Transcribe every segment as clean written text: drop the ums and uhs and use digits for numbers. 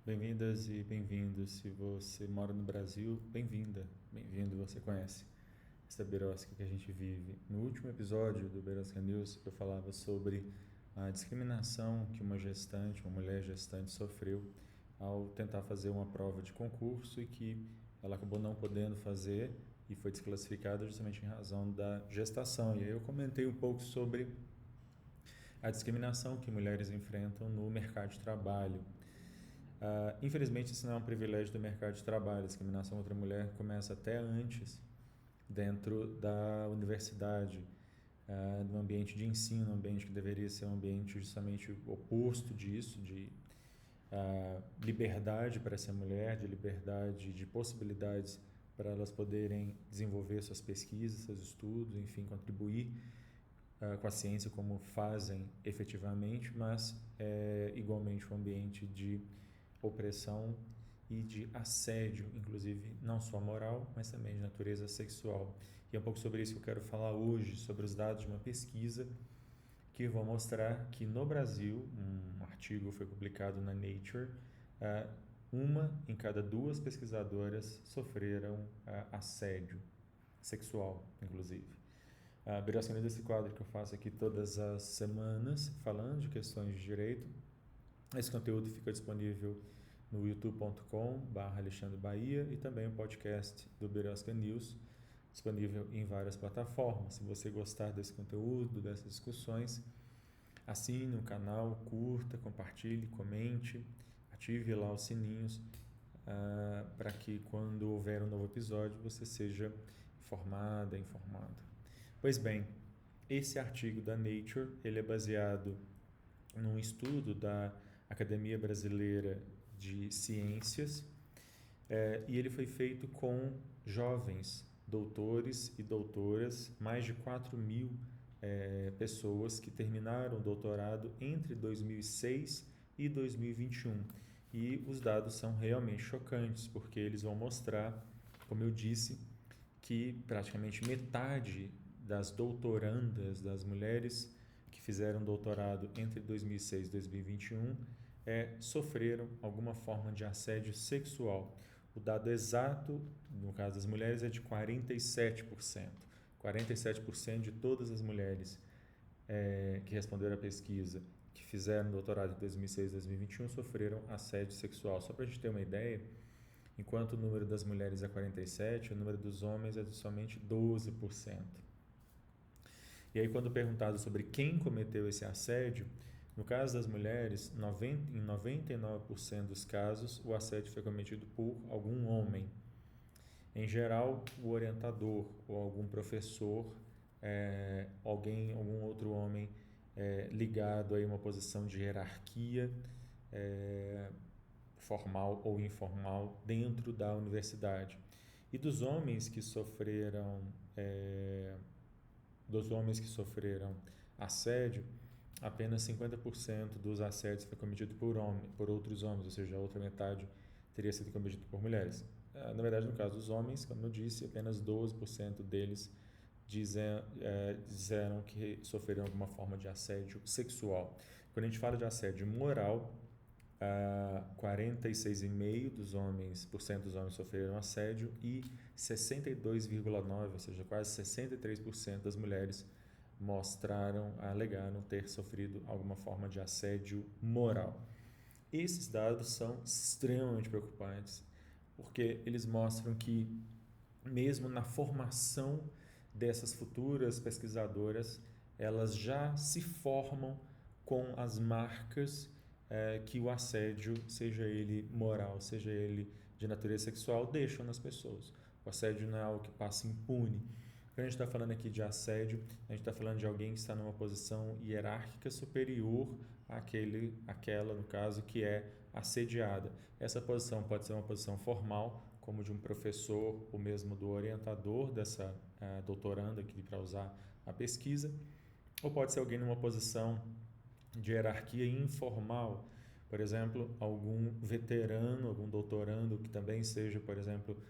Bem-vindas e bem-vindos. Se você mora no Brasil, bem-vinda, bem-vindo, você conhece essa Berosca que a gente vive. No último episódio do Berosca News, eu falava sobre a discriminação que uma mulher gestante, sofreu ao tentar fazer uma prova de concurso e que ela acabou não podendo fazer e foi desclassificada justamente em razão da gestação. E aí eu comentei um pouco sobre a discriminação que mulheres enfrentam no mercado de trabalho. Infelizmente, isso não é um privilégio do mercado de trabalho. A discriminação contra a mulher começa até antes, dentro da universidade, no ambiente de ensino, um ambiente que deveria ser um ambiente justamente oposto disso, de liberdade para essa mulher, de liberdade, de possibilidades para elas poderem desenvolver suas pesquisas, seus estudos, enfim, contribuir com a ciência como fazem efetivamente, mas é igualmente um ambiente de opressão e de assédio, inclusive não só moral, mas também de natureza sexual. E é um pouco sobre isso que eu quero falar hoje, sobre os dados de uma pesquisa que vão mostrar que no Brasil, um artigo foi publicado na Nature, uma em cada duas pesquisadoras sofreram assédio sexual, inclusive. A Birosca desse quadro que eu faço aqui todas as semanas, falando de questões de direito. Esse conteúdo fica disponível no youtube.com/Alexandre Bahia e também o podcast do Birosca News, disponível em várias plataformas. Se você gostar desse conteúdo, dessas discussões, assine o canal, curta, compartilhe, comente, ative lá os sininhos para que quando houver um novo episódio você seja informado. Pois bem, esse artigo da Nature ele é baseado num estudo da Academia Brasileira de Ciências e ele foi feito com jovens doutores e doutoras, mais de 4.000 pessoas que terminaram o doutorado entre 2006 e 2021. E os dados são realmente chocantes, porque eles vão mostrar, como eu disse, que praticamente metade das doutorandas, das mulheres que fizeram doutorado entre 2006 e 2021, sofreram alguma forma de assédio sexual. O dado exato, no caso das mulheres, é de 47%. 47% de todas as mulheres que responderam à pesquisa, que fizeram doutorado em 2006 e 2021, sofreram assédio sexual. Só para a gente ter uma ideia, enquanto o número das mulheres é 47%, o número dos homens é de somente 12%. E aí, quando perguntado sobre quem cometeu esse assédio, no caso das mulheres, em 99% dos casos, o assédio foi cometido por algum homem. Em geral, o orientador ou algum professor, algum outro homem ligado a uma posição de hierarquia formal ou informal dentro da universidade. E dos homens que sofreram assédio, apenas 50% dos assédios foi cometido por outros homens, ou seja, a outra metade teria sido cometido por mulheres. Na verdade, no caso dos homens, como eu disse, apenas 12% deles disseram que sofreram alguma forma de assédio sexual. Quando a gente fala de assédio moral, 46,5% dos homens sofreram assédio e 62,9%, ou seja, quase 63% das mulheres alegaram ter sofrido alguma forma de assédio moral. Esses dados são extremamente preocupantes, porque eles mostram que mesmo na formação dessas futuras pesquisadoras, elas já se formam com as marcas que o assédio, seja ele moral, seja ele de natureza sexual, deixam nas pessoas. O assédio não é algo que passa impune. Quando a gente está falando aqui de assédio, a gente está falando de alguém que está numa posição hierárquica superior àquela, no caso, que é assediada. Essa posição pode ser uma posição formal, como de um professor ou mesmo do orientador dessa doutoranda aqui para usar a pesquisa, ou pode ser alguém numa posição de hierarquia informal, por exemplo, algum veterano, algum doutorando que também seja, por exemplo,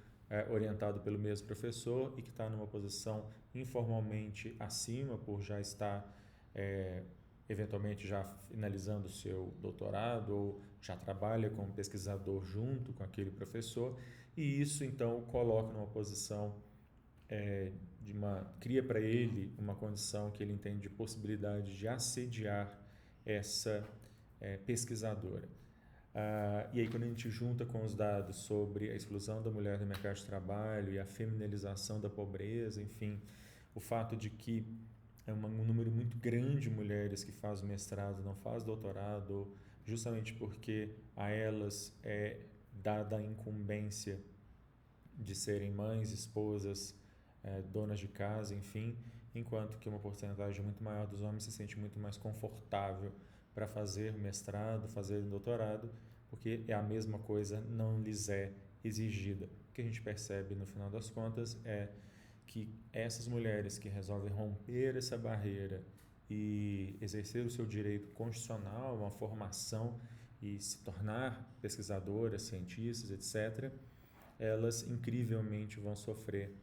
orientado pelo mesmo professor e que está numa posição informalmente acima por já estar eventualmente já finalizando o seu doutorado ou já trabalha como pesquisador junto com aquele professor, e isso então o coloca numa posição cria para ele uma condição que ele entende de possibilidade de assediar essa pesquisadora. E aí, quando a gente junta com os dados sobre a exclusão da mulher do mercado de trabalho e a feminilização da pobreza, enfim, o fato de que é um número muito grande de mulheres que faz mestrado, não faz doutorado, justamente porque a elas é dada a incumbência de serem mães, esposas, donas de casa, enfim, enquanto que uma porcentagem muito maior dos homens se sente muito mais confortável para fazer mestrado, fazer doutorado, porque é a mesma coisa, não lhes é exigida. O que a gente percebe no final das contas é que essas mulheres que resolvem romper essa barreira e exercer o seu direito constitucional, uma formação e se tornar pesquisadoras, cientistas, etc., elas incrivelmente vão sofrer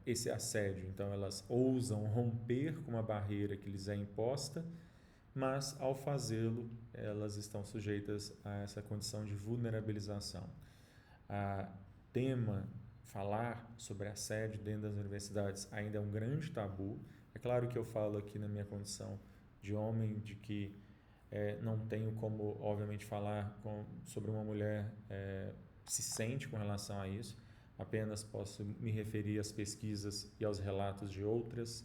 esse assédio. Então, elas ousam romper com uma barreira que lhes é imposta, mas, ao fazê-lo, elas estão sujeitas a essa condição de vulnerabilização. Falar sobre assédio dentro das universidades ainda é um grande tabu. É claro que eu falo aqui na minha condição de homem, de que não tenho como, obviamente, falar sobre uma mulher se sente com relação a isso, apenas posso me referir às pesquisas e aos relatos de outras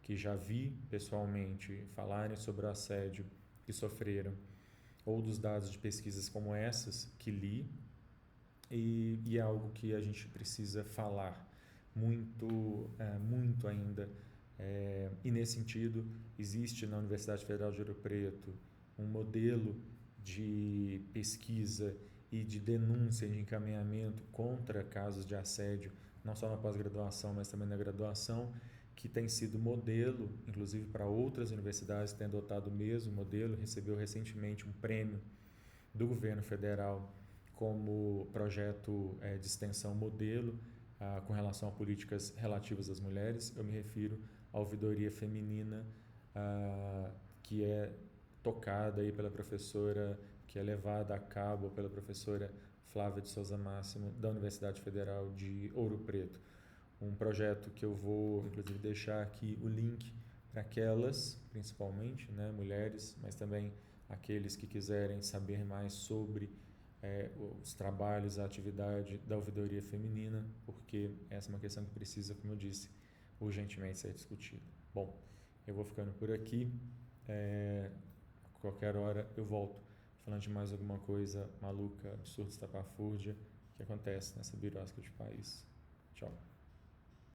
que já vi pessoalmente falarem sobre o assédio que sofreram, ou dos dados de pesquisas como essas que li, e é algo que a gente precisa falar muito ainda. E nesse sentido, existe na Universidade Federal de Ouro Preto um modelo de pesquisa e de denúncia, de encaminhamento contra casos de assédio, não só na pós-graduação, mas também na graduação, que tem sido modelo, inclusive para outras universidades que têm adotado o mesmo modelo. Recebeu recentemente um prêmio do governo federal como projeto de extensão modelo com relação a políticas relativas às mulheres. Eu me refiro à ouvidoria feminina, que é tocada aí pela professora, que é levada a cabo pela professora Flávia de Souza Máximo, da Universidade Federal de Ouro Preto. Um projeto que eu vou, inclusive, deixar aqui o link para aquelas, principalmente, né, mulheres, mas também aqueles que quiserem saber mais sobre os trabalhos, a atividade da ouvidoria feminina, porque essa é uma questão que precisa, como eu disse, urgentemente ser discutida. Bom, eu vou ficando por aqui. A qualquer hora eu volto falando de mais alguma coisa maluca, absurda, estapafúrdia que acontece nessa birosca de país. Tchau.